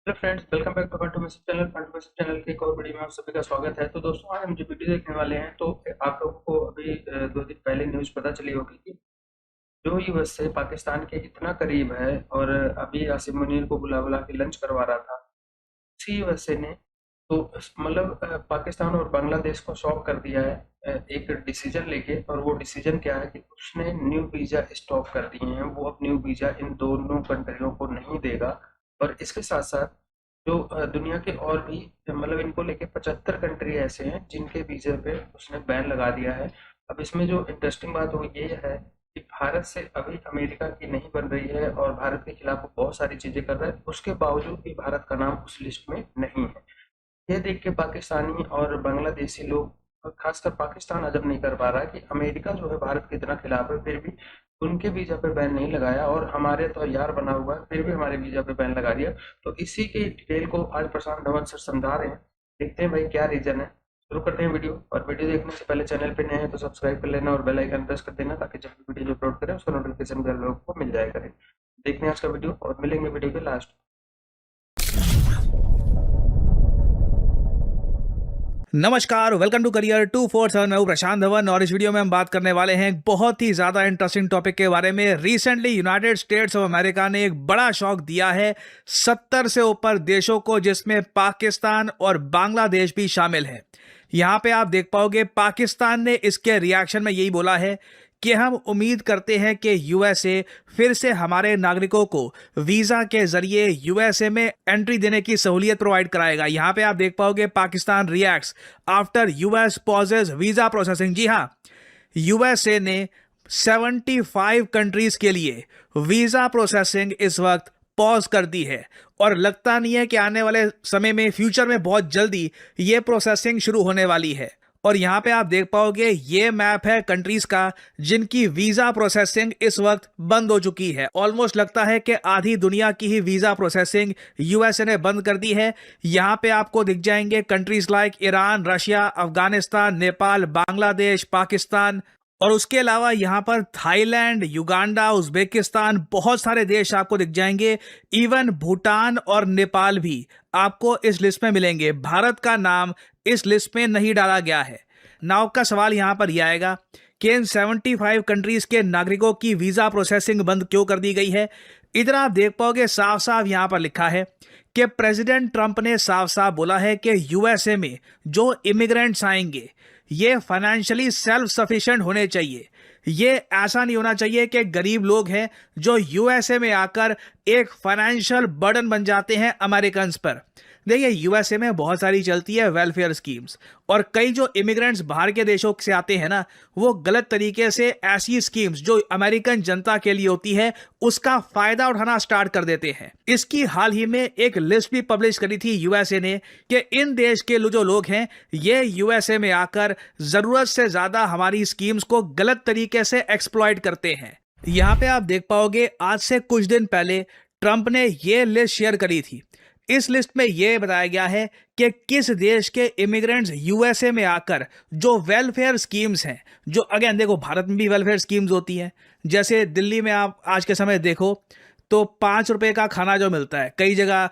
Hello friends, welcome back to फंटू message channel के एक और वीडियो में आप सभी का स्वागत है। तो दोस्तों, आज हम जो वीडियो देखने वाले हैं, तो आप लोगों को अभी 2 दिन पहले न्यूज़ पता चली होगी कि जो यूएस से पाकिस्तान के इतना करीब है और अभी आसिम मुनीर को बुला बुला के लंच करवा रहा था, उसी यूएसए ने तो मतलब पाकिस्तान और बांग्लादेश को शॉक कर दिया है एक डिसीजन लेके। और वो डिसीजन क्या है कि उसने न्यू वीज़ा स्टॉप कर दिए हैं। वो अब न्यू वीज़ा इन दोनों कंट्रियों को नहीं देगा। और इसके साथ साथ जो दुनिया के और भी मतलब इनको लेके 75 कंट्री ऐसे हैं जिनके वीज़े पे उसने बैन लगा दिया है। अब इसमें जो इंटरेस्टिंग बात वो ये है कि भारत से अभी अमेरिका की नहीं बन रही है और भारत के खिलाफ वो बहुत सारी चीज़ें कर रहा है, उसके बावजूद भी भारत का नाम उस लिस्ट में नहीं है। ये देख के पाकिस्तानी और बांग्लादेशी लोग, और खासकर पाकिस्तान, अजब नहीं कर पा रहा है कि अमेरिका जो है भारत के इतना खिलाफ है, फिर भी उनके वीजा पे बैन नहीं लगाया, और हमारे तो यार बना हुआ है फिर भी हमारे वीजा पे बैन लगा दिया। तो इसी के डिटेल को आज प्रशांत धवन सर समझा रहे हैं। देखते हैं भाई क्या रीजन है। शुरू करते हैं वीडियो। और वीडियो देखने से पहले चैनल पे नए हैं तो सब्सक्राइब कर लेना और बेल आइकन प्रेस कर देना, ताकि जब भी वीडियो अपलोड करें उसका नोटिफिकेशन घर लोगों को मिल जाया करे। देखते हैं आज का वीडियो और मिलेंगे वीडियो के लास्ट। नमस्कार, वेलकम टू करियर 247। मैं हूं प्रशांत धवन और इस वीडियो में हम बात करने वाले हैं एक बहुत ही ज़्यादा इंटरेस्टिंग टॉपिक के बारे में। Recently United states of America ने एक बड़ा शॉक दिया है 70 से ऊपर देशों को, जिसमें पाकिस्तान और बांग्लादेश भी शामिल है। यहाँ पे आप देख पाओगे पाकिस्तान ने इसके रिएक्शन में यही बोला है कि हम उम्मीद करते हैं कि यूएसए फिर से हमारे नागरिकों को वीज़ा के जरिए यूएसए में एंट्री देने की सहूलियत प्रोवाइड कराएगा। यहाँ पे आप देख पाओगे Pakistan reacts after US pauses visa processing. जी हाँ, यूएसए ने 75 कंट्रीज के लिए वीज़ा प्रोसेसिंग इस वक्त पॉज कर दी है और लगता नहीं है कि आने वाले समय में, फ्यूचर में बहुत जल्दी ये प्रोसेसिंग शुरू होने वाली है। और यहाँ पे आप देख पाओगे ये मैप है कंट्रीज का जिनकी वीजा प्रोसेसिंग इस वक्त बंद हो चुकी है। ऑलमोस्ट लगता है कि आधी दुनिया की ही वीजा प्रोसेसिंग यूएसए ने बंद कर दी है। यहाँ पे आपको दिख जाएंगे countries like Iran, Russia, Afghanistan, Nepal, Bangladesh, Pakistan, और उसके अलावा यहाँ पर थाईलैंड, युगांडा, उज्बेकिस्तान, बहुत सारे देश आपको दिख जाएंगे। इवन भूटान और नेपाल भी आपको इस लिस्ट में मिलेंगे। भारत का नाम इस लिस्ट में नहीं डाला गया है। नाउ का सवाल यहाँ पर यह आएगा कि इन 75 कंट्रीज के नागरिकों की वीजा प्रोसेसिंग बंद क्यों कर दी गई है। इधर आप देख पाओगे साफ साफ यहाँ पर लिखा है कि प्रेसिडेंट ट्रंप ने साफ साफ बोला है कि यूएसए में जो इमिग्रेंट्स आएंगे ये फाइनेंशियली सेल्फ सफिशिएंट होने चाहिए। ये ऐसा नहीं होना चाहिए कि गरीब लोग हैं जो यूएसए में आकर एक फाइनेंशियल बर्डन बन जाते हैं अमेरिकन्स पर। देखिए, यूएसए में बहुत सारी चलती है वेलफेयर स्कीम्स, और कई जो इमिग्रेंट्स बाहर के देशों से आते हैं ना, वो गलत तरीके से ऐसी स्कीम्स जो अमेरिकन जनता के लिए होती है उसका फायदा उठाना स्टार्ट कर देते हैं। इसकी हाल ही में एक लिस्ट भी पब्लिश करी थी यूएसए ने कि इन देश के जो लोग हैं ये यूएसए में आकर जरूरत से ज्यादा हमारी स्कीम्स को गलत तरीके से एक्सप्लॉइट करते हैं। यहाँ पे आप देख पाओगे आज से कुछ दिन पहले ट्रंप ने ये लिस्ट शेयर करी थी। इस लिस्ट में यह बताया गया है कि किस देश के इमिग्रेंट्स यूएसए में आकर जो वेलफेयर स्कीम्स हैं, जो अगेन देखो भारत में भी वेलफेयर स्कीम्स होती हैं। जैसे दिल्ली में आप आज के समय देखो तो 5 रुपए का खाना जो मिलता है, कई जगह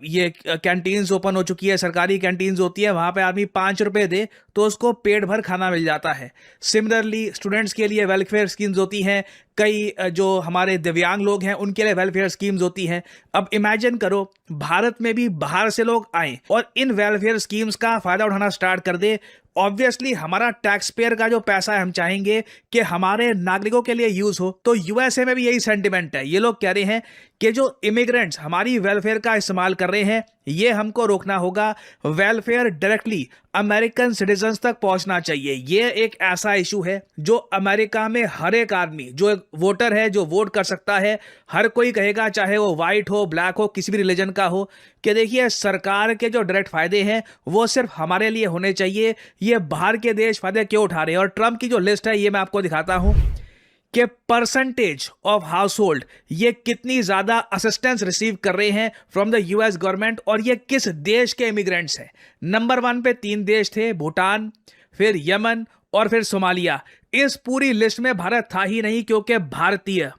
ये कैंटीन्स ओपन हो चुकी है, सरकारी कैंटीन्स होती है, वहाँ पे आदमी 5 रुपए दे तो उसको पेट भर खाना मिल जाता है। सिमिलरली स्टूडेंट्स के लिए वेलफेयर स्कीम्स होती हैं, कई जो हमारे दिव्यांग लोग हैं उनके लिए वेलफेयर स्कीम्स होती हैं। अब इमेजिन करो भारत में भी बाहर से लोग आए और इन वेलफेयर स्कीम्स का फायदा उठाना स्टार्ट कर दे। ऑब्वियसली हमारा टैक्स पेयर का जो पैसा है हम चाहेंगे कि हमारे नागरिकों के लिए यूज हो। तो यूएसए में भी यही सेंटिमेंट है। ये लोग कह रहे हैं कि जो इमिग्रेंट्स हमारी वेलफेयर का इस्तेमाल कर रहे हैं ये हमको रोकना होगा। वेलफेयर डायरेक्टली अमेरिकन सिटीजन्स तक पहुंचना चाहिए। ये एक ऐसा इशू है जो अमेरिका में हर एक आदमी जो एक वोटर है, जो वोट कर सकता है, हर कोई कहेगा, चाहे वो वाइट हो, ब्लैक हो, किसी भी रिलीजन का हो, कि देखिए सरकार के जो डायरेक्ट फायदे हैं वो सिर्फ हमारे लिए होने चाहिए। ये बाहर के देश फायदे क्यों उठा रहे हैं। और ट्रंप की जो लिस्ट है ये मैं आपको दिखाता हूं कि परसेंटेज ऑफ हाउस होल्ड ये कितनी ज्यादा असिस्टेंस रिसीव कर रहे हैं फ्रॉम द यूएस गवर्नमेंट, और ये किस देश के इमिग्रेंट्स हैं। नंबर 1 पे 3 देश थे, भूटान, फिर यमन और फिर सोमालिया। इस पूरी लिस्ट में भारत था ही नहीं, क्योंकि भारतीय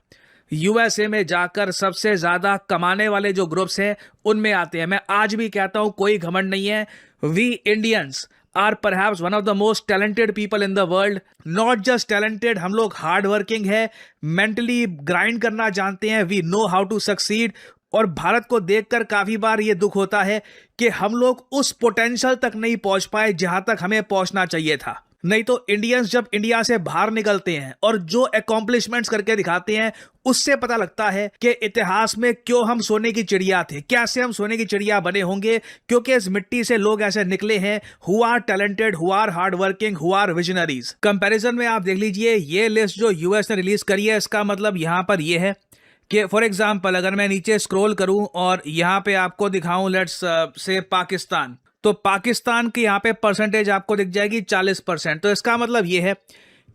यूएसए में जाकर सबसे ज्यादा कमाने वाले जो ग्रुप्स हैं उनमें आते हैं। मैं आज भी कहता हूं, कोई घमंड नहीं है, we Indians are perhaps one of the most talented people in the world. Not just talented, हम लोग हार्ड वर्किंग है, मेंटली ग्राइंड करना जानते हैं, we know how to succeed. और भारत को देखकर काफी बार ये दुख होता है कि हम लोग उस पोटेंशियल तक नहीं पहुंच पाए जहां तक हमें पहुंचना चाहिए था। नहीं तो इंडियंस जब इंडिया से बाहर निकलते हैं और जो अकॉम्प्लिशमेंट्स करके दिखाते हैं, उससे पता लगता है कि इतिहास में क्यों हम सोने की चिड़िया थे, कैसे हम सोने की चिड़िया बने होंगे, क्योंकि इस मिट्टी से लोग ऐसे निकले हैं who are talented, who are hard working, who are visionaries. Comparison में आप देख लीजिए, ये लिस्ट जो यूएस ने रिलीज करी है, इसका मतलब यहां पर ये है कि फॉर एग्जाम्पल अगर मैं नीचे स्क्रॉल करूं और यहां पे आपको दिखाऊं लेट्स से पाकिस्तान, तो पाकिस्तान की यहाँ पे परसेंटेज आपको दिख जाएगी 40%। तो इसका मतलब ये है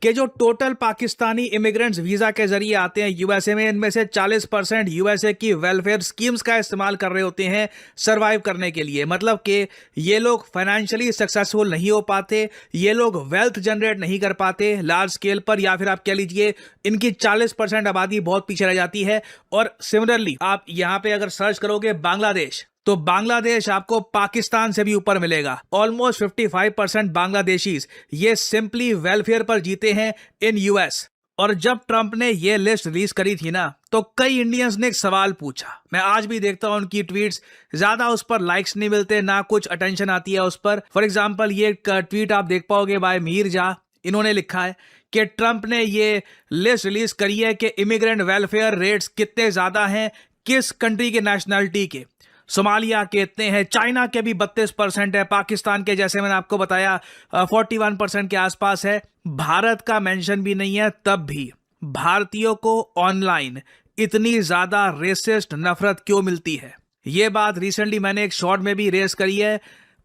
कि जो टोटल पाकिस्तानी इमिग्रेंट्स वीजा के जरिए आते हैं यूएसए में, इनमें से 40% यूएसए की वेलफेयर स्कीम्स का इस्तेमाल कर रहे होते हैं सरवाइव करने के लिए। मतलब कि ये लोग फाइनेंशियली सक्सेसफुल नहीं हो पाते, ये लोग वेल्थ जनरेट नहीं कर पाते लार्ज स्केल पर, या फिर आप कह लीजिए इनकी 40% आबादी बहुत पीछे रह जाती है। और सिमिलरली आप यहाँ पे अगर सर्च करोगे बांग्लादेश, तो बांग्लादेश आपको पाकिस्तान से भी ऊपर मिलेगा। ऑलमोस्ट 55% बांग्लादेशीज ये सिंपली वेलफेयर पर जीते हैं इन यूएस। और जब ट्रंप ने ये लिस्ट रिलीज करी थी ना, तो कई इंडियंस ने एक सवाल पूछा। मैं आज भी देखता हूं उनकी ट्वीट्स, ज्यादा उस पर लाइक्स नहीं मिलते, ना कुछ अटेंशन आती है उस पर। फॉर एग्जाम्पल ये ट्वीट आप देख पाओगे बाय मीर झा, इन्होंने लिखा है कि ट्रंप ने ये लिस्ट रिलीज करी है कि इमिग्रेंट वेलफेयर रेट्स कितने ज्यादा हैं, किस कंट्री के नेशनलिटी के। सोमालिया के इतने हैं, चाइना के भी 32% है, पाकिस्तान के जैसे मैंने आपको बताया 41% के आसपास है। भारत का मेंशन भी नहीं है। तब भी भारतीयों को ऑनलाइन इतनी ज्यादा रेसिस्ट नफरत क्यों मिलती है? ये बात रिसेंटली मैंने एक शॉर्ट में भी रेस करी है।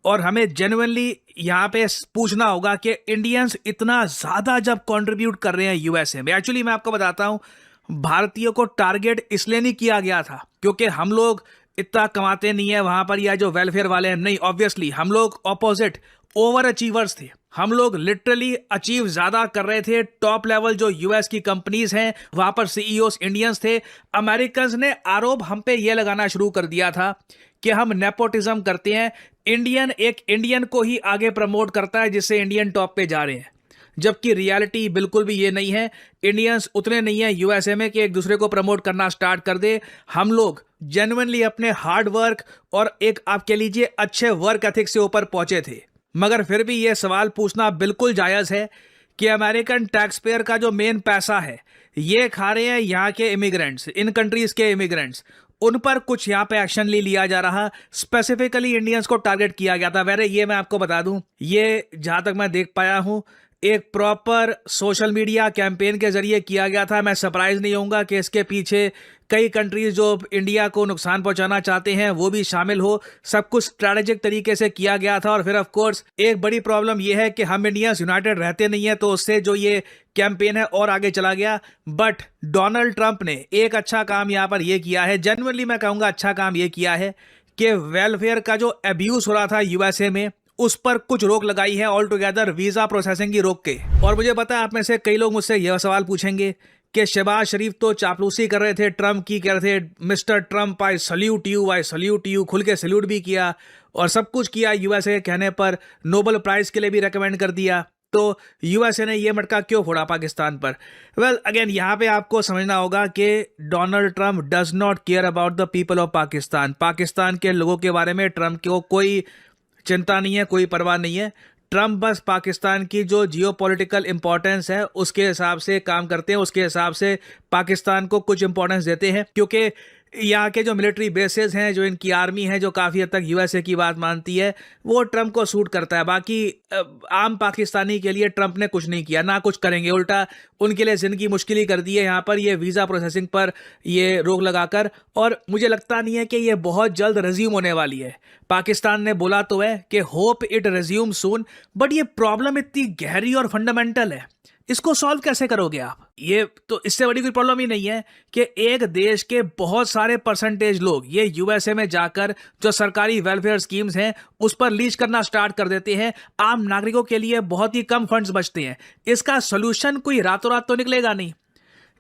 और हमें जेन्युइनली यहाँ पे पूछना होगा कि इंडियंस इतना ज्यादा जब कंट्रीब्यूट कर रहे हैं यूएसए में, एक्चुअली मैं आपको बताता हूँ, भारतीयों को टारगेट इसलिए नहीं किया गया था क्योंकि हम लोग इतना कमाते नहीं है वहां पर, या जो वेलफेयर वाले हैं, नहीं, ऑब्वियसली हम लोग ऑपोजिट ओवर अचीवर्स थे। हम लोग लिटरली अचीव ज्यादा कर रहे थे। टॉप लेवल जो यूएस की कंपनीज हैं वहां पर सीईओस इंडियंस थे। अमेरिकन्स ने आरोप हम पे ये लगाना शुरू कर दिया था कि हम नेपोटिज्म करते हैं, इंडियन एक इंडियन को ही आगे प्रमोट करता है जिससे इंडियन टॉप पे जा रहे हैं। जबकि रियलिटी बिल्कुल भी ये नहीं है। इंडियंस उतने नहीं है यूएसए में कि एक दूसरे को प्रमोट करना स्टार्ट कर दे। हम लोग जेन्युइनली अपने हार्ड वर्क और एक आप कह लीजिए अच्छे वर्क एथिक्स से ऊपर पहुंचे थे। मगर फिर भी ये सवाल पूछना बिल्कुल जायज़ है कि अमेरिकन टैक्स पेयर का जो मेन पैसा है ये खा रहे हैं यहाँ के इमिग्रेंट्स, इन कंट्रीज के इमिग्रेंट्स। उन पर कुछ यहाँ पे एक्शन ले लिया जा रहा, स्पेसिफिकली इंडियंस को टारगेट किया गया था। वैसे ये मैं आपको बता दूं, ये जहां तक मैं देख पाया हूं एक प्रॉपर सोशल मीडिया कैंपेन के जरिए किया गया था। मैं सरप्राइज नहीं होऊंगा कि इसके पीछे कई कंट्रीज जो इंडिया को नुकसान पहुंचाना चाहते हैं वो भी शामिल हो। सब कुछ स्ट्रैटेजिक तरीके से किया गया था। और फिर ऑफ कोर्स एक बड़ी प्रॉब्लम यह है कि हम इंडियंस यूनाइटेड रहते नहीं है, तो उससे जो ये कैंपेन है और आगे चला गया। बट डोनाल्ड ट्रंप ने एक अच्छा काम यहाँ पर यह किया है, जेन्युइनली मैं कहूँगा अच्छा काम यह किया है कि वेलफेयर का जो अब्यूज हो रहा था यूएसए में उस पर कुछ रोक लगाई है ऑल टुगेदर, वीजा प्रोसेसिंग की रोक के। और मुझे पता है आप में से कई लोग मुझसे यह सवाल पूछेंगे कि शहबाज शरीफ तो चापलूसी कर रहे थे ट्रंप की, कह रहे थे mister Trump I salute you, खुल के सल्यूट भी किया और सब कुछ किया यूएसए के कहने पर, नोबेल प्राइज के लिए भी रेकमेंड कर दिया। तो यूएसए ने ये मटका क्यों फोड़ा पाकिस्तान पर? वेल अगेन यहाँ पे आपको समझना होगा कि Donald Trump does not care about the people of Pakistan. Pakistan के लोगों के बारे में ट्रंप को कोई चिंता नहीं है, कोई परवाह नहीं है। ट्रंप बस पाकिस्तान की जो जियोपॉलिटिकल इंपॉर्टेंस है उसके हिसाब से काम करते हैं, उसके हिसाब से पाकिस्तान को कुछ इंपॉर्टेंस देते हैं। क्योंकि यहाँ के जो मिलिट्री बेसेस हैं, जो इनकी आर्मी है जो काफ़ी हद तक यूएसए की बात मानती है, वो ट्रंप को सूट करता है। बाकी आम पाकिस्तानी के लिए ट्रंप ने कुछ नहीं किया, ना कुछ करेंगे, उल्टा उनके लिए ज़िंदगी मुश्किल ही कर दी है यहाँ पर ये वीज़ा प्रोसेसिंग पर ये रोक लगाकर। और मुझे लगता नहीं है कि ये बहुत जल्द रिज्यूम होने वाली है। पाकिस्तान ने बोला तो है कि hope it resume soon, but ये प्रॉब्लम इतनी गहरी और फंडामेंटल है, इसको सॉल्व कैसे करोगे आप? ये तो इससे बड़ी कोई प्रॉब्लम ही नहीं है कि एक देश के बहुत सारे परसेंटेज लोग ये यूएसए में जाकर जो सरकारी वेलफेयर स्कीम्स हैं उस पर लीज करना स्टार्ट कर देते हैं। आम नागरिकों के लिए बहुत ही कम फंड्स बचते हैं। इसका सोल्यूशन कोई रातों रात तो निकलेगा नहीं।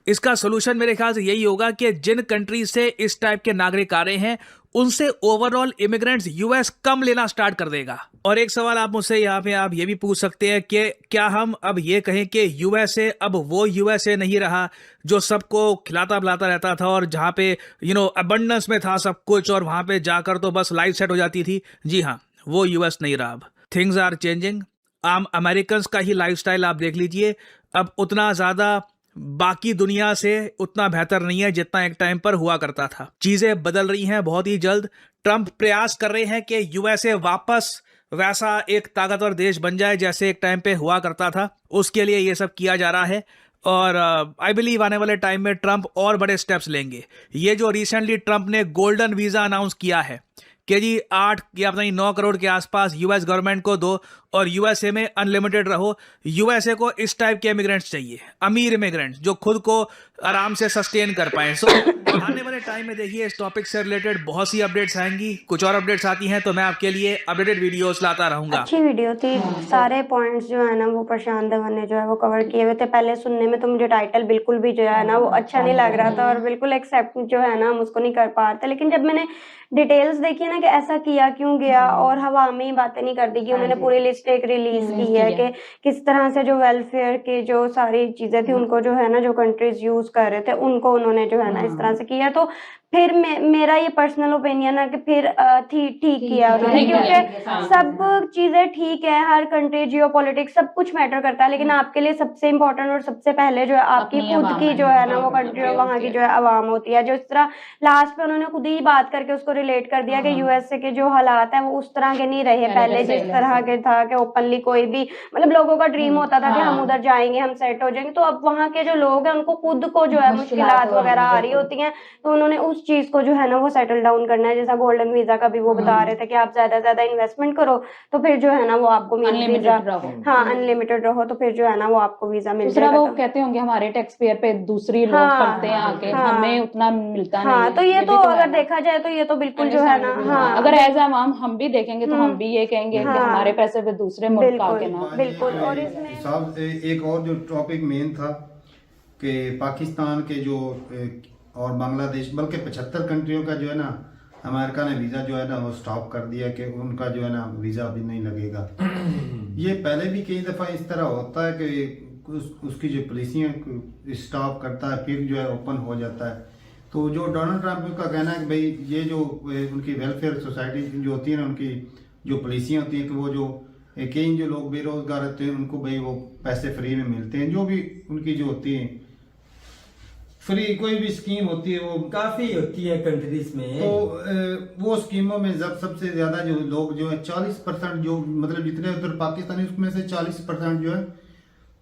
इसका सोल्यूशन मेरे ख्याल से यही होगा कि जिन कंट्रीज से इस टाइप के नागरिक आ रहे हैं उनसे ओवरऑल इमिग्रेंट्स यूएस कम लेना स्टार्ट कर देगा। और एक सवाल आप मुझसे यहाँ पे आप ये भी पूछ सकते हैं कि क्या हम अब ये कहें कि यूएसए अब वो यूएसए नहीं रहा जो सबको खिलाता पिलाता रहता था और जहाँ पे अबंडेंस में था सब कुछ और वहाँ पे जाकर तो बस लाइफ सेट हो जाती थी। जी हाँ, वो यूएस नहीं रहा। अब थिंग्स आर चेंजिंग। आम अमेरिकन्स का ही लाइफस्टाइल आप देख लीजिए, अब उतना ज़्यादा बाकी दुनिया से उतना बेहतर नहीं है जितना एक टाइम पर हुआ करता था। चीजें बदल रही हैं बहुत ही जल्द। ट्रंप प्रयास कर रहे हैं कि यूएसए वापस वैसा एक ताकतवर देश बन जाए जैसे एक टाइम पे हुआ करता था। उसके लिए ये सब किया जा रहा है और आई बिलीव आने वाले टाइम में ट्रंप और बड़े स्टेप्स लेंगे। ये जो रिसेंटली ट्रंप ने गोल्डन वीजा अनाउंस किया है कि जी 8 या पता नहीं 9 करोड़ के आसपास यूएस गवर्नमेंट को दो और यूएसए में अनलिमिटेड रहो। यूएसए को इस टाइप के इमिग्रेंट्स चाहिए, अमीर इमिग्रेंट्स जो खुद को आराम से सस्टेन कर पाए। सो आने वाले टाइम में देखिए इस टॉपिक से रिलेटेड बहुत सी अपडेट्स आएंगी। कुछ और अपडेट्स आती हैं तो मैं आपके लिए अपडेटेड वीडियोस लाता रहूंगा। अच्छी वीडियो थी, सारे पॉइंट्स जो है ना वो प्रशांत धवन ने जो है वो कवर किए हुए थे। पहले सुनने में तो मुझे टाइटल बिल्कुल भी जो है ना वो अच्छा नहीं लग रहा था और बिल्कुल एक्सेप्ट जो है ना हम उसको नहीं कर पा रहे थे, लेकिन जब मैंने डिटेल्स देखी ना कि ऐसा किया क्यों गया और हवा में ही बातें नहीं कर दी कि उन्होंने पूरी लिस्ट एक रिलीज की है कि किस तरह से जो वेलफेयर के जो सारी चीजें थी उनको जो है ना जो कंट्रीज यूज कर रहे थे उनको उन्होंने जो है ना इस तरह से किया। तो फिर मेरा ये पर्सनल ओपिनियन है कि फिर ठीक किया उन्होंने, क्योंकि सब चीजें ठीक है, हर कंट्री जियोपॉलिटिक्स सब कुछ मैटर करता है, लेकिन आपके लिए सबसे इम्पोर्टेंट और सबसे पहले जो है आपकी खुद की जो है ना वो कंट्री और वहाँ की जो है आवाम होती है। जो इस तरह लास्ट पे उन्होंने खुद ही बात करके उसको रिलेट कर दिया कि यूएसए के जो हालात है वो उस तरह के नहीं रहे पहले जिस तरह के था कि ओपनली कोई भी मतलब लोगों का ड्रीम होता था कि हम उधर जाएंगे हम सेट हो जाएंगे। तो अब वहाँ के जो लोग हैं उनको खुद को जो है मुश्किलात वगैरह आ रही होती हैं, तो उन्होंने उस चीज को जो है ना वो सेटल डाउन करना है। जैसा गोल्डन वीजा का भी वो बता रहे थे कि आप ज्यादा ज्यादा इन्वेस्टमेंट करो तो फिर जो है ना वो आपको वीजा, हाँ अनलिमिटेड रहो तो फिर जो है ना वो आपको वीजा मिल जाएगा। वो कहते होंगे हमारे टैक्स पेयर पे दूसरी लोग पढ़ते हैं आके, हमें उतना मिलता नहीं। हाँ, तो ये तो अगर देखा जाए तो ये तो बिल्कुल जो है ना, हाँ अगर एज अवाम हम भी देखेंगे तो हम भी ये कहेंगे कि हमारे पैसे पे दूसरे मुल्क आके ना। बिल्कुल। और इसमें एक और जो टॉपिक मेन था कि पाकिस्तान के जो और बांग्लादेश बल्कि 75 कंट्रियों का जो है ना अमेरिका ने वीज़ा जो है ना वो स्टॉप कर दिया कि उनका जो है ना वीज़ा अभी नहीं लगेगा। ये पहले भी कई दफ़ा इस तरह होता है कि उसकी जो पॉलिसियाँ स्टॉप करता है फिर जो है ओपन हो जाता है। तो जो डोनाल्ड ट्रंप का कहना है कि भाई ये जो उनकी वेलफेयर सोसाइटी जो होती है ना उनकी जो पॉलिसियाँ होती हैं कि वो जो कई जो लोग बेरोजगार रहते हैं उनको भाई वो पैसे फ्री में मिलते हैं, जो भी उनकी जो होती है फ्री कोई भी स्कीम होती है वो काफी होती है कंट्रीज में। तो वो स्कीमों में जब सबसे ज्यादा जो लोग जो है 40% जो मतलब जितने उधर पाकिस्तानी उसमें से 40% जो है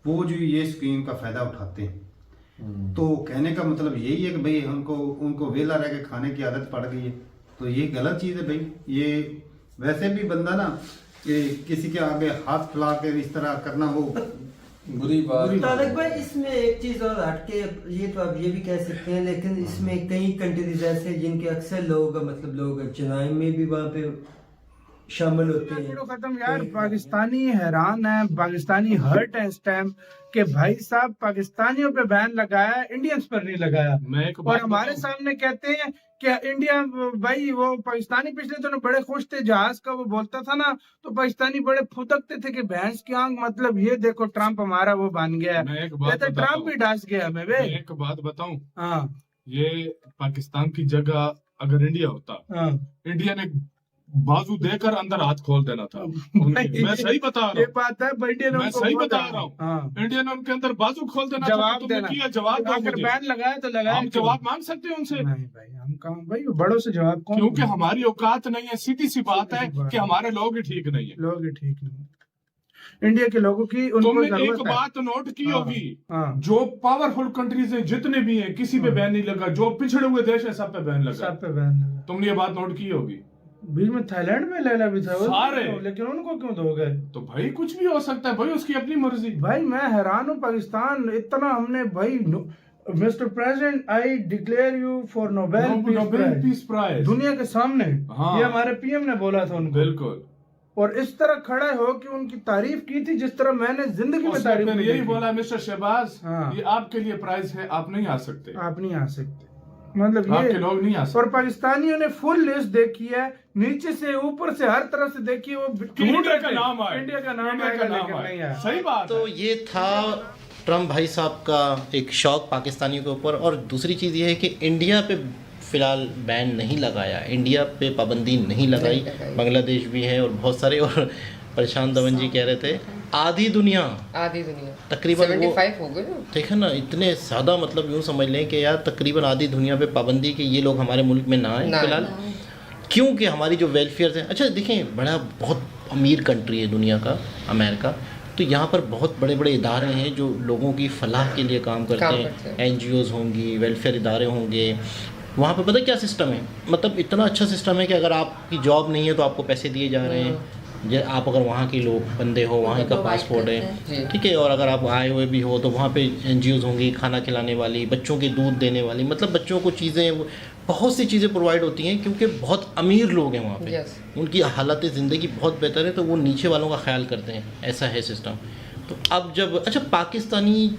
वो जो ये स्कीम का फायदा उठाते हैं। तो कहने का मतलब यही है कि भाई उनको वेला रह के खाने की आदत पड़ गई है, तो ये गलत चीज है भाई। ये वैसे भी बंदा ना कि किसी के आगे हाथ फैला के इस तरह करना वो बुरी बात। तारक भाई इसमें एक चीज और हटके ये तो आप ये भी कह सकते हैं, लेकिन इसमें कई कंट्रीज ऐसे जिनके अक्सर लोग मतलब लोग चुनाव में भी वहाँ पे शामिल होते हैं। खत्म यार, पाकिस्तानी हैरान है, पाकिस्तानी हर्ट है इस टाइम कि भाई साहब पाकिस्तानियों पे बैन लगाया, इंडियंस पर नहीं लगाया। और हमारे सामने कहते हैं कि इंडिया भाई वो पाकिस्तानी पिछले दिनों बड़े खुश थे, जहाज का वो बोलता था ना तो पाकिस्तानी बड़े फुदकते थे कि भैंस की आंख, मतलब ये देखो ट्रंप हमारा वो बन गया है। ट्रंप भी डांस गया हमें। एक बात बताऊं, हाँ ये पाकिस्तान की जगह अगर इंडिया होता, हाँ इंडिया ने बाजू देकर अंदर हाथ खोल देना था। मैं सही बता रहा हूँ, ये बात है, मैं सही बता रहा हूँ। इंडिया ने उनके अंदर बाजू खोल देना, जवाब देना किया, जवाब अगर बैन लगाया तो लगाया, हम जवाब मांग सकते हैं उनसे। नहीं भाई, हम कहाँ भाई बड़ों से जवाब कौन, क्योंकि हमारी औकात नहीं है। सीधी सी बात है कि हमारे लोग ही ठीक नहीं है। लोग ही ठीक नहीं। इंडिया के लोगों की तुमने एक बात नोट की होगी, जो पावरफुल कंट्रीज है जितने भी हैं किसी पे बैन नहीं लगा, जो पिछड़े हुए देश है सब पे बैन लगा, सब पे बैन लगा। तुमने ये बात नोट की होगी। बीच में थाईलैंड में लेला भी था सारे, लेकिन उनको क्यों दोगे? तो भाई कुछ भी हो सकता है भाई, उसकी अपनी मर्जी। भाई मैं हैरान हूँ, पाकिस्तान इतना हमने भाई mister president I declare you for Nobel peace prize दुनिया के सामने। हाँ। ये हमारे पीएम ने बोला था उनको। बिल्कुल। और इस तरह खड़े हो कि उनकी तारीफ की थी जिस तरह मैंने जिंदगी में उसने तारीफ फिर नहीं यही की। बोला, मिस्टर शहबाज हाँ। ये आपके लिए प्राइज है, आप नहीं आ सकते, आप नहीं आ सकते, मतलब आपके ये। लोग नहीं आ सकते। और पाकिस्तानियों ने फुल लिस्ट देखी है, नीचे से ऊपर से हर तरफ से देखी है, वो ढूंढ इंडिया रहे का थे, नाम आए, इंडिया का नाम इंडिया आएगा, का नाम लेकिन आए। नहीं आया। सही बात तो है। ये था ट्रम्प भाई साहब का एक शौक पाकिस्तानियों के ऊपर। और दूसरी चीज़ ये है कि इंडिया पे फ़िलहाल बैन नहीं लगाया, इंडिया पे पाबंदी नहीं लगाई, बांग्लादेश भी है और बहुत सारे। और प्रशांत धवन जी कह रहे थे आधी दुनिया तकरीबन 75 हो गए ना। ठीक है ना, इतने ज़्यादा, मतलब यूँ समझ लें कि यार तकरीबन आधी दुनिया पे पाबंदी कि ये लोग हमारे मुल्क में ना आए फिलहाल, क्योंकि हमारी जो वेलफेयर है। अच्छा देखें, बड़ा बहुत अमीर कंट्री है दुनिया का अमेरिका, तो यहाँ पर बहुत बड़े बड़े इदारे हैं जो लोगों की फलाह के लिए काम करते हैं। NGOs होंगी, वेलफेयर इदारे होंगे। वहाँ पे पता क्या सिस्टम है, मतलब इतना अच्छा सिस्टम है कि अगर आपकी जॉब नहीं है तो आपको पैसे दिए जा रहे हैं। आप अगर वहाँ के लोग बंदे हो, वहाँ का पासपोर्ट है, ठीक है, और अगर आप आए हुए भी हो तो वहाँ पे NGOs होंगी, खाना खिलाने वाली, बच्चों के दूध देने वाली, मतलब बच्चों को चीज़ें, बहुत सी चीज़ें प्रोवाइड होती हैं क्योंकि बहुत अमीर लोग हैं वहाँ पे, उनकी हालत ज़िंदगी बहुत बेहतर है, तो वो नीचे वालों का ख्याल करते हैं, ऐसा है सिस्टम। तो अब जब अच्छा पाकिस्तानी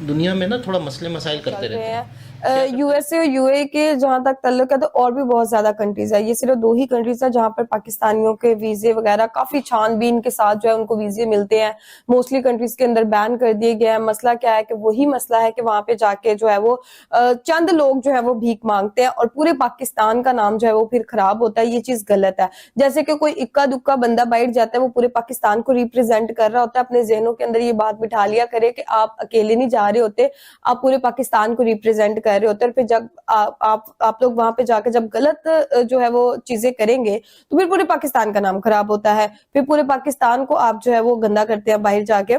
दुनिया में ना थोड़ा मसले मसाइल करते रहते हैं। यूएसए और यूएई के जहाँ तक ताल्लुक है तो और भी बहुत ज्यादा कंट्रीज है, ये सिर्फ 2 ही कंट्रीज है जहाँ पर पाकिस्तानियों के वीजे वगैरह काफी छानबीन के साथ जो है उनको वीजे मिलते हैं। मोस्टली कंट्रीज के अंदर बैन कर दिए गए हैं। मसला क्या है कि वही मसला है कि वहां पे जाके जो है वो चंद लोग जो है वो भीख मांगते हैं और पूरे पाकिस्तान का नाम जो है वो फिर खराब होता है। ये चीज गलत है। जैसे कि कोई इक्का दुक्का बंदा बैठ जाता है, वो पूरे पाकिस्तान को रिप्रेजेंट कर रहा होता है। अपने जहनों के अंदर ये बात बिठा लिया करे कि आप अकेले नहीं जा रहे होते, आप पूरे पाकिस्तान को रिप्रेजेंट कर रहे होते हैं। फिर जब आप लोग वहां पे जाके जब गलत जो है वो चीजें करेंगे तो फिर पूरे पाकिस्तान का नाम खराब होता है, फिर पूरे पाकिस्तान को आप जो है वो गंदा करते हैं बाहर जाके,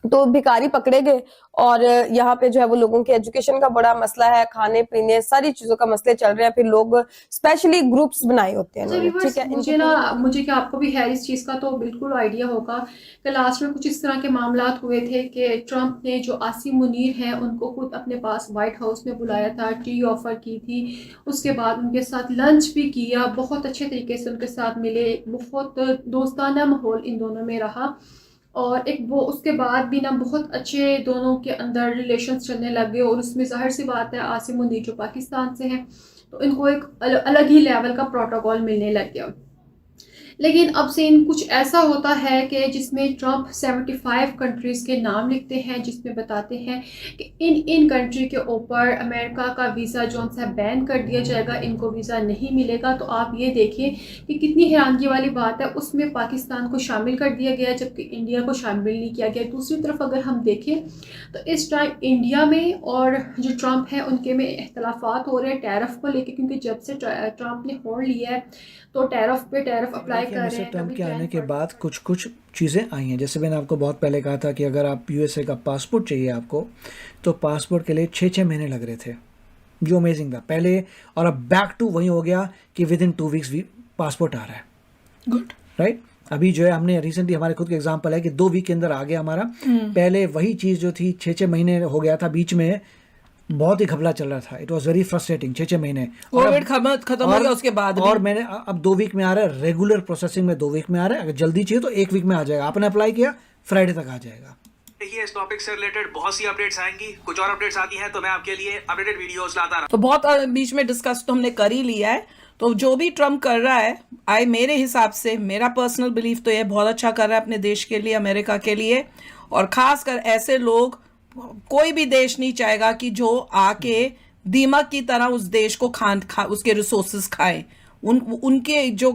तो भिखारी पकड़े गए। और यहाँ पे जो है वो लोगों की एजुकेशन का बड़ा मसला है, खाने पीने सारी चीजों का मसले चल रहे हैं। फिर लोग स्पेशली ग्रुप्स बनाए होते हैं, ठीक है। मुझे क्या आपको भी है इस चीज़ का तो बिल्कुल आइडिया होगा कि लास्ट में कुछ इस तरह के मामला हुए थे कि ट्रम्प ने जो आसिम मुनीर हैं उनको खुद अपने पास व्हाइट हाउस में बुलाया था, टी ऑफर की थी, उसके बाद उनके साथ लंच भी किया, बहुत अच्छे तरीके से उनके साथ मिले, बहुत दोस्ताना माहौल इन दोनों में रहा। और एक वो उसके बाद भी ना बहुत अच्छे दोनों के अंदर रिलेशंस चलने लगे। और उसमें ज़ाहिर सी बात है आसिम मुनीर जो पाकिस्तान से हैं तो इनको एक अलग ही लेवल का प्रोटोकॉल मिलने लग गया। लेकिन अब सीन कुछ ऐसा होता है कि जिसमें ट्रम्प 75 कंट्रीज़ के नाम लिखते हैं, जिसमें बताते हैं कि इन कंट्री के ऊपर अमेरिका का वीज़ा जो है बैन कर दिया जाएगा, इनको वीज़ा नहीं मिलेगा। तो आप ये देखिए कि कितनी हैरानगी वाली बात है, उसमें पाकिस्तान को शामिल कर दिया गया जबकि इंडिया को शामिल नहीं किया गया। दूसरी तरफ अगर हम देखें तो इस टाइम इंडिया में और जो ट्रम्प है उनके में इख्तलाफात हो रहे हैं टैरिफ को लेकर, क्योंकि जब से ट्रम्प ने होल्ड लिया है तो टैरिफ पे टैरिफ अप्लाई कर रहे हैं। ट्रम्प के आने के बाद कुछ चीज़ें आई हैं, जैसे मैंने आपको बहुत पहले कहा था कि अगर आप यूएसए का पासपोर्ट चाहिए आपको, तो पासपोर्ट के लिए 6 महीने लग रहे थे, जो अमेजिंग था पहले। और अब बैक टू वही हो गया कि विद इन 2 वीक्स भी पासपोर्ट आ रहा है। Good, right. अभी जो है हमने रिसेंटली हमारे खुद का एग्जाम्पल है कि 2 वीक के अंदर आ गया हमारा। पहले वही चीज़ जो थी 6 महीने हो गया था, बीच में बहुत ही घबला चल रहा था। It was very frustrating. 6 महीने कोविड खत्म हो गया उसके बाद और मैंने अब 2 वीक में आ रहा है, रेगुलर प्रोसेसिंग में 2 वीक में आ रहा है। अगर जल्दी चाहिए तो 1 वीक में आ जाएगा। आपने अप्लाई किया, फ्राइडे तक आ जाएगा। देखिए इस टॉपिक से रिलेटेड बहुत सी अपडेट्स आएंगी, कुछ और अपडेट्स आती हैं तो मैं आपके लिए अपडेटेड वीडियोस लाता रहा। तो बहुत बीच में डिस्कस तो हमने कर ही लिया है। तो जो भी ट्रम्प कर रहा है, मेरे हिसाब से, मेरा पर्सनल बिलीफ तो ये बहुत अच्छा कर रहा है अपने देश के लिए, अमेरिका के लिए। और खासकर ऐसे लोग, कोई भी देश नहीं चाहेगा कि जो आके दीमक की तरह उस देश को उसके रिसोर्सेज खाएं। उनके जो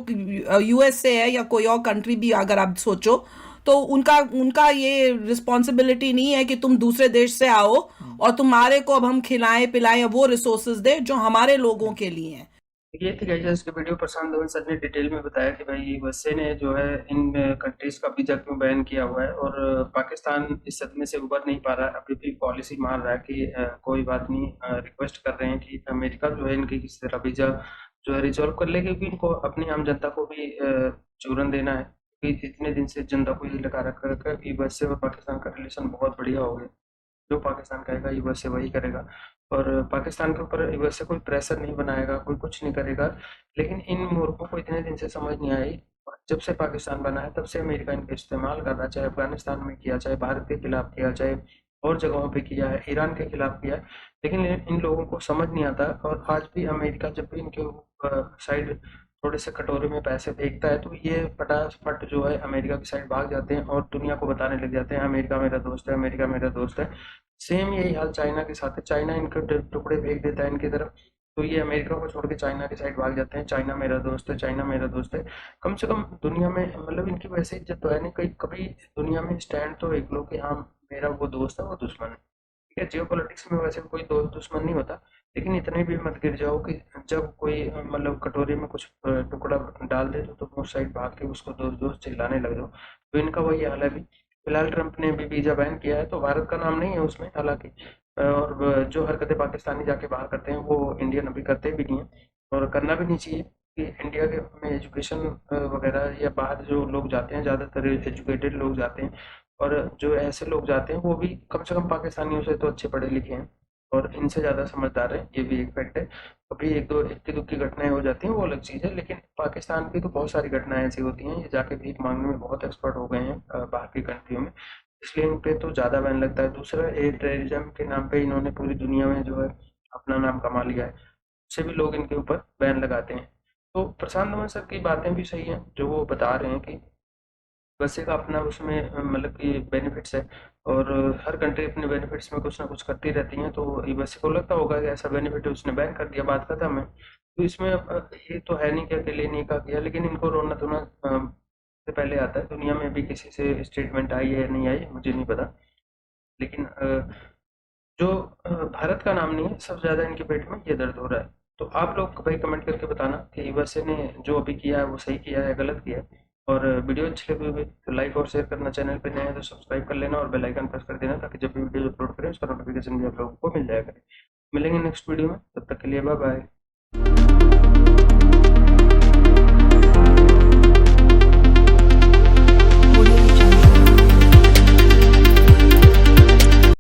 यूएसए है या कोई और कंट्री भी अगर आप सोचो तो उनका ये रिस्पॉन्सिबिलिटी नहीं है कि तुम दूसरे देश से आओ और तुम्हारे को अब हम खिलाएं पिलाएं, वो रिसोर्सेज दे जो हमारे लोगों के लिए हैं। ये थी गाइस इसके वीडियो प्रशांत धवन सर ने डिटेल में बताया कि भाई यूएसए ने जो है इन कंट्रीज का वीजा क्यों बैन किया हुआ है और पाकिस्तान इस सदमे से उबर नहीं पा रहा है। अभी भी पॉलिसी मार रहा है कि कोई बात नहीं, रिक्वेस्ट कर रहे हैं कि अमेरिका जो है इनकी किसी तरह वीजा जो है रिजॉल्व कर ले, क्योंकि इनको अपनी आम जनता को भी चूरन देना है। क्योंकि इतने दिन से जनता को ये लगा रखा है कि यूएसए और पाकिस्तान का रिलेशन बहुत बढ़िया हो गया, जो पाकिस्तान कहेगा यूएसए वही करेगा और पाकिस्तान के ऊपर यूएसए कोई प्रेशर नहीं बनाएगा, कोई कुछ नहीं करेगा। लेकिन इन मूर्खों को इतने दिन से समझ नहीं आई, जब से पाकिस्तान बना है तब से अमेरिका इनका इस्तेमाल कर रहा है, चाहे अफगानिस्तान में किया, चाहे भारत के खिलाफ किया, चाहे और जगहों पे किया है, ईरान के खिलाफ किया है, लेकिन इन लोगों को समझ नहीं आता। और आज भी अमेरिका जब भी इनके साइड थोड़े से कटोरे में पैसे फेंकता है तो ये फटाफट जो है अमेरिका की साइड भाग जाते हैं और दुनिया को बताने लग जाते हैं अमेरिका मेरा दोस्त है, अमेरिका मेरा दोस्त है। सेम यही हाल चाइना के साथ है, चाइना इनके टुकड़े फेंक देता है इनकी तरफ, तो ये अमेरिका को छोड़ के चाइना की साइड भाग जाते हैं, चाइना मेरा दोस्त है, चाइना मेरा दोस्त है। कम से कम दुनिया में मतलब इनकी वैसे इज्जत तो है नहीं, कहीं कभी दुनिया में स्टैंड तो एक लो कि हाँ मेरा वो दोस्त है वो दुश्मन है। ठीक है, जियो पॉलिटिक्स में वैसे कोई दोस्त दुश्मन नहीं होता, लेकिन इतने भी मत गिर जाओ कि जब कोई मतलब कटोरे में कुछ टुकड़ा डाल दे तो तुम उस साइड भाग के उसको दोस्त दोस्त चिल्लाने लग जाओ। तो इनका वही हाल है। अभी फिलहाल ट्रंप ने भी वीज़ा बैन किया है, तो भारत का नाम नहीं है उसमें हालांकि, और जो हरकतें पाकिस्तानी जाके बाहर करते हैं वो इंडियन अभी करते भी नहीं है और करना भी नहीं चाहिए कि इंडिया के में एजुकेशन वगैरह या बाहर जो लोग जाते हैं ज़्यादातर एजुकेटेड लोग जाते हैं, और जो ऐसे लोग जाते हैं वो भी कम से कम पाकिस्तानियों से तो अच्छे पढ़े लिखे हैं और इनसे ज़्यादा समझदार है, ये भी एक फैक्ट है। कभी एक दो इक्की दुक्की घटनाएं हो जाती हैं वो अलग चीज़ है, लेकिन पाकिस्तान की तो बहुत सारी घटनाएं ऐसी होती हैं, ये जाके भीख मांगने में बहुत एक्सपर्ट हो गए हैं बाहर की कंट्रियों में, इसलिए इन पे तो ज़्यादा बैन लगता है। दूसरा ये टेररिज्म के नाम पे इन्होंने पूरी दुनिया में जो है अपना नाम कमा लिया है, उससे भी लोग इनके ऊपर बैन लगाते हैं। तो प्रशांत धवन सर की बातें भी सही हैं जो वो बता रहे हैं कि वैसे का अपना उसमें मतलब कि बेनिफिट्स है और हर कंट्री अपने बेनिफिट्स में कुछ ना कुछ करती रहती हैं, तो ये वैसे को लगता होगा कि ऐसा बेनिफिट है उसने बैन कर दिया, बात खत्म है। तो इसमें ये तो है नहीं कि अकेले नहीं कहा गया, लेकिन इनको रोना धोना से पहले आता है। दुनिया में भी किसी से स्टेटमेंट आई है नहीं आई मुझे नहीं पता, लेकिन जो भारत का नाम नहीं है सबसे ज़्यादा इनके पेट में ये दर्द हो रहा है। तो आप लोग भाई कमेंट करके बताना कि यूएसए ने जो अभी किया है वो सही किया है गलत किया है। और वीडियो अच्छी लगी हुई तो लाइक और शेयर करना, चैनल पे नए हैं तो सब्सक्राइब कर लेना और बेल आइकन प्रेस कर देना ताकि जब भी वीडियो अपलोड करें उसका नोटिफिकेशन भी आप लोगों को मिल जाएगा। मिलेंगे नेक्स्ट वीडियो में, तब तक के लिए बाय बाय।